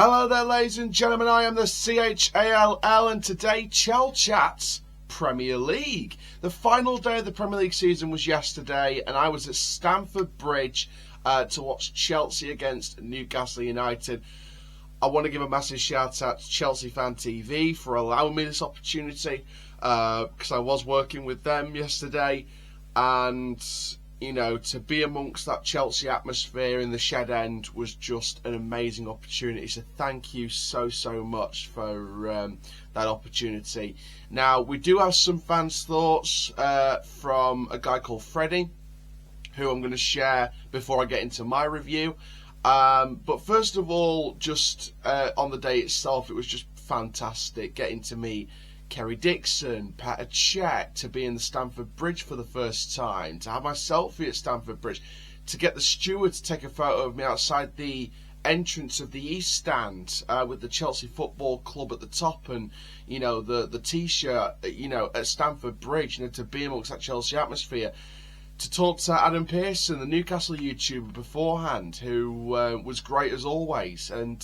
Hello there, ladies and gentlemen. I am the Chall, and today, Chall Chats Premier League. The final day of the Premier League season was yesterday, and I was at Stamford Bridge to watch Chelsea against Newcastle United. I want to give a massive shout out to Chelsea Fan TV for allowing me this opportunity, because I was working with them yesterday, and you know, to be amongst that Chelsea atmosphere in the Shed End was just an amazing opportunity. So thank you so much for that opportunity. Now, we do have some fans' thoughts from a guy called Freddie, who I'm going to share before I get into my review. But first of all, just on the day itself, it was just fantastic getting to meet Kerry Dixon, Petr Cech, to be in the Stamford Bridge for the first time, to have my selfie at Stamford Bridge, to get the steward to take a photo of me outside the entrance of the East Stand with the Chelsea Football Club at the top, and you know the T-shirt, you know, at Stamford Bridge, you know, to be amongst that Chelsea atmosphere. To talk to Adam Pearson, the Newcastle YouTuber beforehand, who was great as always, and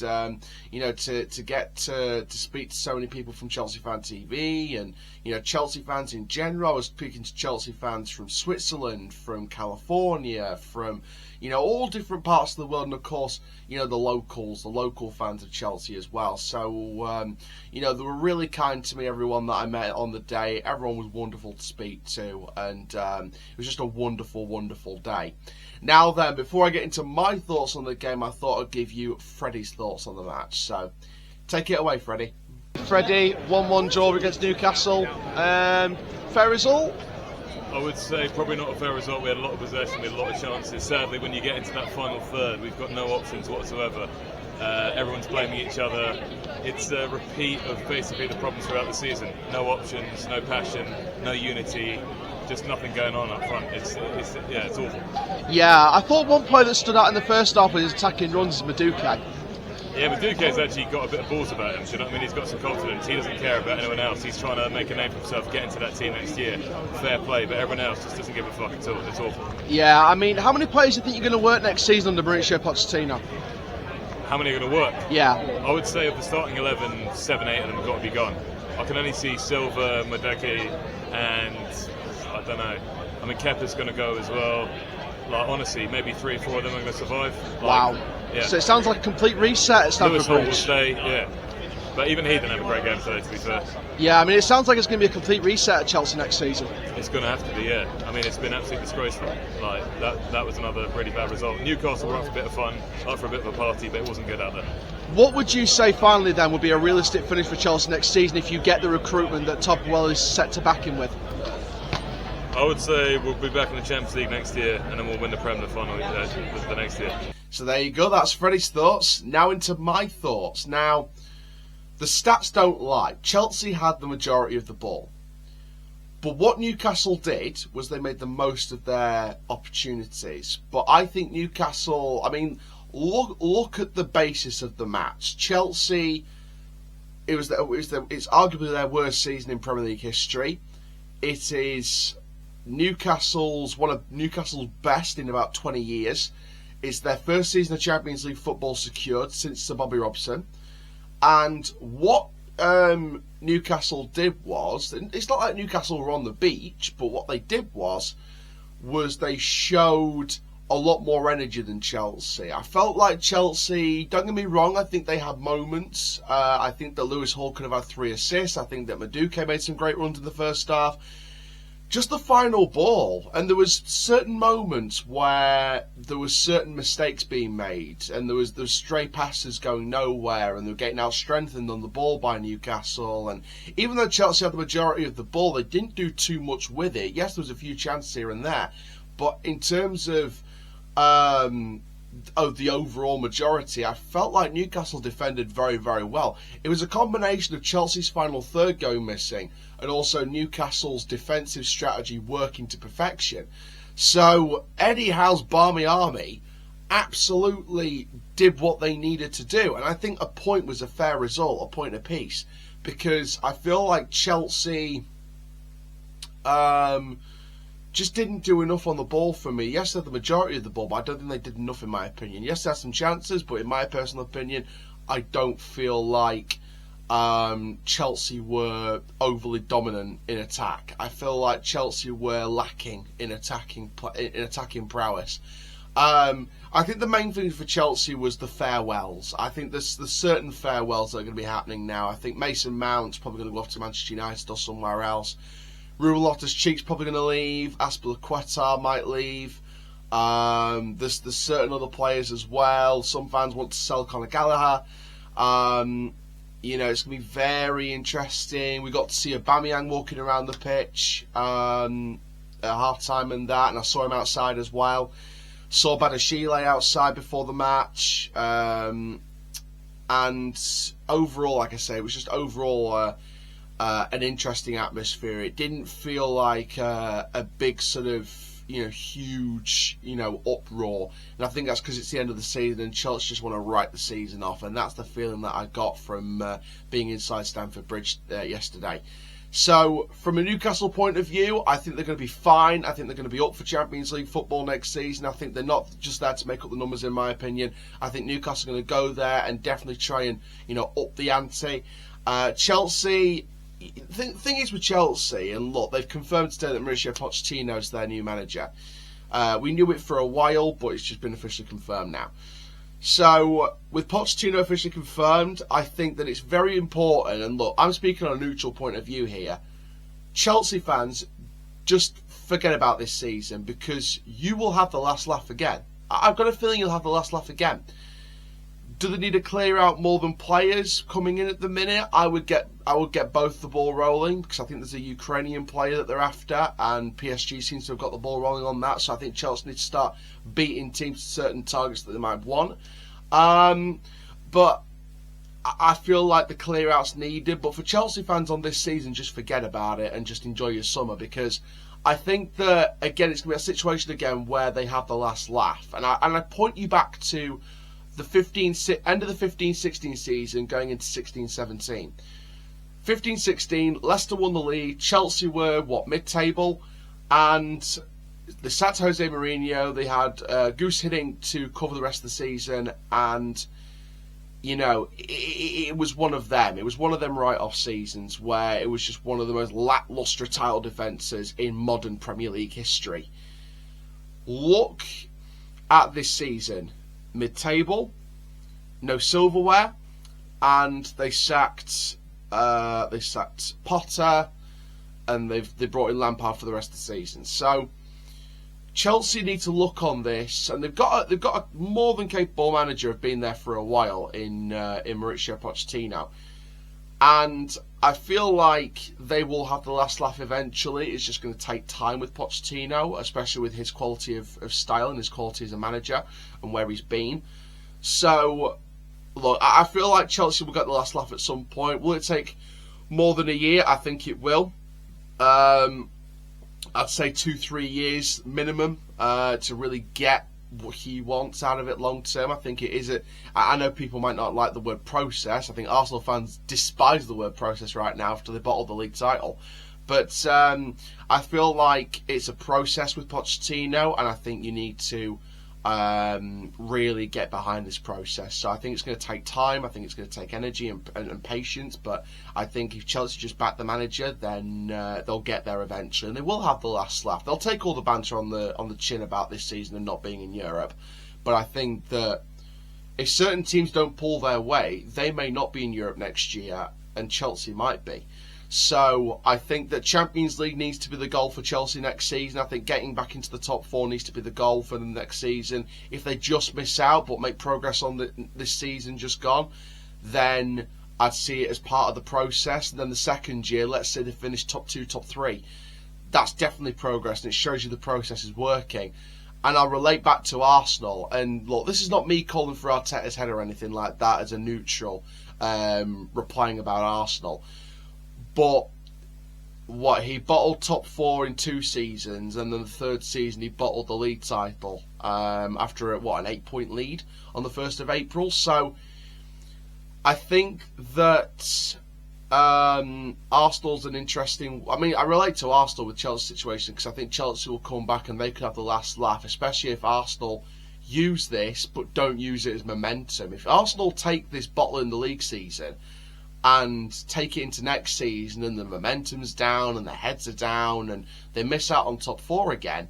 you know, to get to speak to so many people from Chelsea Fan TV, and you know, Chelsea fans in general. I was speaking to Chelsea fans from Switzerland, from California, from you know, all different parts of the world, and of course, you know, the local fans of Chelsea as well. So you know, they were really kind to me, everyone that I met on the day. Everyone was wonderful to speak to, and it was just a wonderful day. Now then, before I get into my thoughts on the game, I thought I'd give you Freddie's thoughts on the match. So take it away, Freddie. Freddie, 1-1 draw against Newcastle. Fair result? I would say probably not a fair result. We had a lot of possession, we had a lot of chances. Sadly, when you get into that final third, we've got no options whatsoever. Everyone's blaming each other. It's a repeat of basically the problems throughout the season. No options, no passion, no unity, just nothing going on up front. It's awful. Yeah, I thought one player that stood out in the first half with his attacking runs is Madueke. Yeah, Madueke's actually got a bit of balls about him. Do you know what I mean? He's got some confidence. He doesn't care about anyone else. He's trying to make a name for himself, get into that team next year. Fair play, but everyone else just doesn't give a fuck at all. It's awful. Yeah, I mean, how many players do you think you're going to work next season under Mauricio Pochettino? How many are going to work? Yeah. I would say of the starting 11, 7, 8 of them have got to be gone. I can only see Silva, Madueke, and I don't know. I mean, Kepa's going to go as well. Like, honestly, maybe 3 or 4 of them are going to survive. Like, wow. Yeah. So it sounds like a complete reset at Stamford Bridge. Will stay, yeah. But even he didn't have a great game today, to be fair. Yeah, I mean, it sounds like it's going to be a complete reset at Chelsea next season. It's going to have to be, yeah. I mean, it's been absolutely disgraceful. Like, that was another really bad result. Newcastle were up for a bit of fun, up for a bit of a party, but it wasn't good out there. What would you say, finally, then, would be a realistic finish for Chelsea next season if you get the recruitment that Topwell is set to back him with? I would say we'll be back in the Champions League next year, and then we'll win the Prem the final the next year. So there you go, that's Freddie's thoughts. Now into my thoughts. Now, the stats don't lie. Chelsea had the majority of the ball. But what Newcastle did was they made the most of their opportunities. But I think Newcastle, I mean, look at the basis of the match. Chelsea, it's arguably their worst season in Premier League history. It is one of Newcastle's best in about 20 years. It's their first season of Champions League football secured since Sir Bobby Robson. And what Newcastle did was, it's not like Newcastle were on the beach, but what they did was they showed a lot more energy than Chelsea. I felt like Chelsea, don't get me wrong, I think they had moments. I think that Lewis Hall could have had 3 assists. I think that Madueke made some great runs in the first half. Just the final ball, and there was certain moments where there was certain mistakes being made, and there was stray passes going nowhere, and they were getting out strengthened on the ball by Newcastle. And even though Chelsea had the majority of the ball, they didn't do too much with it. Yes, there was a few chances here and there, but in terms of the overall majority, I felt like Newcastle defended very well. It was a combination of Chelsea's final third going missing and also Newcastle's defensive strategy working to perfection. So Eddie Howe's Barmy Army absolutely did what they needed to do, and I think a point was a fair result, a point apiece, because I feel like Chelsea just didn't do enough on the ball for me. Yes, they had the majority of the ball, but I don't think they did enough in my opinion. Yes, they had some chances, but in my personal opinion, I don't feel like Chelsea were overly dominant in attack. I feel like Chelsea were lacking in attacking prowess. I think the main thing for Chelsea was the farewells. I think there's certain farewells that are going to be happening now. I think Mason Mount's probably going to go off to Manchester United or somewhere else. Ruben Loftus-Cheek's probably going to leave. Azpilicueta might leave. There's certain other players as well. Some fans want to sell Conor Gallagher. You know, it's going to be very interesting. We got to see Aubameyang walking around the pitch at half-time and that, and I saw him outside as well. Saw Badashile outside before the match. And overall, like I say, it was just overall an interesting atmosphere. It didn't feel like a big sort of, huge, uproar. And I think that's because it's the end of the season and Chelsea just want to write the season off. And that's the feeling that I got from being inside Stamford Bridge yesterday. So, from a Newcastle point of view, I think they're going to be fine. I think they're going to be up for Champions League football next season. I think they're not just there to make up the numbers, in my opinion. I think Newcastle are going to go there and definitely try and, up the ante. Chelsea, thing is with Chelsea, and look, they've confirmed today that Mauricio Pochettino is their new manager. We knew it for a while, but it's just been officially confirmed now. So, with Pochettino officially confirmed, I think that it's very important, and look, I'm speaking on a neutral point of view here. Chelsea fans, just forget about this season, because you will have the last laugh again. I've got a feeling you'll have the last laugh again. Do they need to clear out more than players coming in at the minute? I would get both the ball rolling, because I think there's a Ukrainian player that they're after, and PSG seems to have got the ball rolling on that. So I think Chelsea need to start beating teams to certain targets that they might want. But I feel like the clear out's needed. But for Chelsea fans on this season, just forget about it and just enjoy your summer, because I think that again it's going to be a situation again where they have the last laugh, and I point you back to the end of the 15-16 season going into 16-17. 15-16, Leicester won the league. Chelsea were, mid-table? And they sacked Jose Mourinho. They had Goose hitting to cover the rest of the season. And, it was one of them. It was one of them write-off seasons where it was just one of the most lacklustre title defences in modern Premier League history. Look at this season. Mid-table, no silverware, and they sacked Potter, and they brought in Lampard for the rest of the season. So Chelsea need to look on this, and they've got a more than capable manager, have been there for a while in Mauricio Pochettino, and I feel like they will have the last laugh eventually. It's just going to take time with Pochettino, especially with his quality of style and his quality as a manager and where he's been. So, look, I feel like Chelsea will get the last laugh at some point. Will it take more than a year? I think it will. I'd say 2-3 years minimum to really get what he wants out of it long term. I think it is I know people might not like the word process. I think Arsenal fans despise the word process right now after they bottled the league title. But I feel like it's a process with Pochettino, and I think you need to really get behind this process. So I think it's going to take time. I think it's going to take energy and patience. But I think if Chelsea just back the manager, then they'll get there eventually, and they will have the last laugh. They'll take all the banter on the chin about this season and not being in Europe. But I think that if certain teams don't pull their weight, they may not be in Europe next year, and Chelsea might be. So I think that Champions League needs to be the goal for Chelsea next season. I think getting back into the top four needs to be the goal for them next season. If they just miss out but make progress on this season just gone, then I'd see it as part of the process. And then the second year, let's say they finish top 2, top 3. That's definitely progress, and it shows you the process is working. And I'll relate back to Arsenal. And look, this is not me calling for Arteta's head or anything like that as a neutral replying about Arsenal. But he bottled top 4 in 2 seasons, and then the third season he bottled the league title after an 8-point lead on the 1st of April. So I think that Arsenal's an interesting. I mean, I relate to Arsenal with Chelsea's situation because I think Chelsea will come back and they could have the last laugh, especially if Arsenal, use this, but don't use it as momentum. If Arsenal take this bottle in the league season and take it into next season and the momentum's down and the heads are down and they miss out on top four again,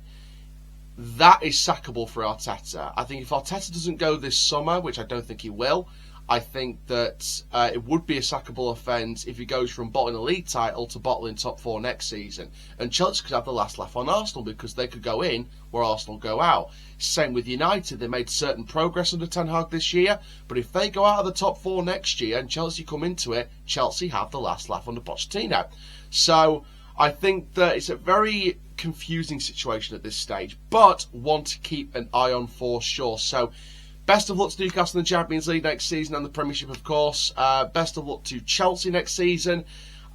that is sackable for Arteta. I think if Arteta doesn't go this summer, which I don't think he will, I think that it would be a sackable offence if he goes from bottling a league title to bottling top four next season. And Chelsea could have the last laugh on Arsenal because they could go in where Arsenal go out. Same with United. They made certain progress under Ten Hag this year, but if they go out of the top four next year and Chelsea come into it, Chelsea have the last laugh under Pochettino. So I think that it's a very confusing situation at this stage, but one to keep an eye on for sure. So best of luck to Newcastle in the Champions League next season and the Premiership, of course. Best of luck to Chelsea next season.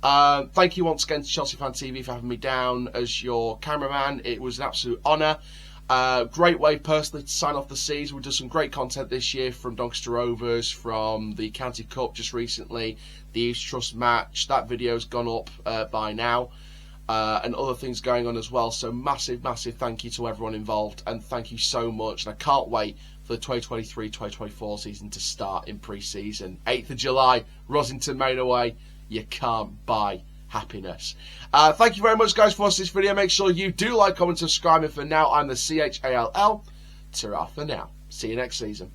Thank you once again to Chelsea Fan TV for having me down as your cameraman. It was an absolute honour. Great way personally to sign off the season. We've done some great content this year from Doncaster to Rovers, from the County Cup just recently, the East Trust match. That video's gone up by now. And other things going on as well. So massive, massive thank you to everyone involved, and thank you so much. And I can't wait for the 2023-2024 season to start in pre-season. 8th of July, Rosington Main away. You can't buy happiness. Thank you very much, guys, for watching this video. Make sure you do like, comment, subscribe. And for now, I'm the CHALL. Ta-ra for now. See you next season.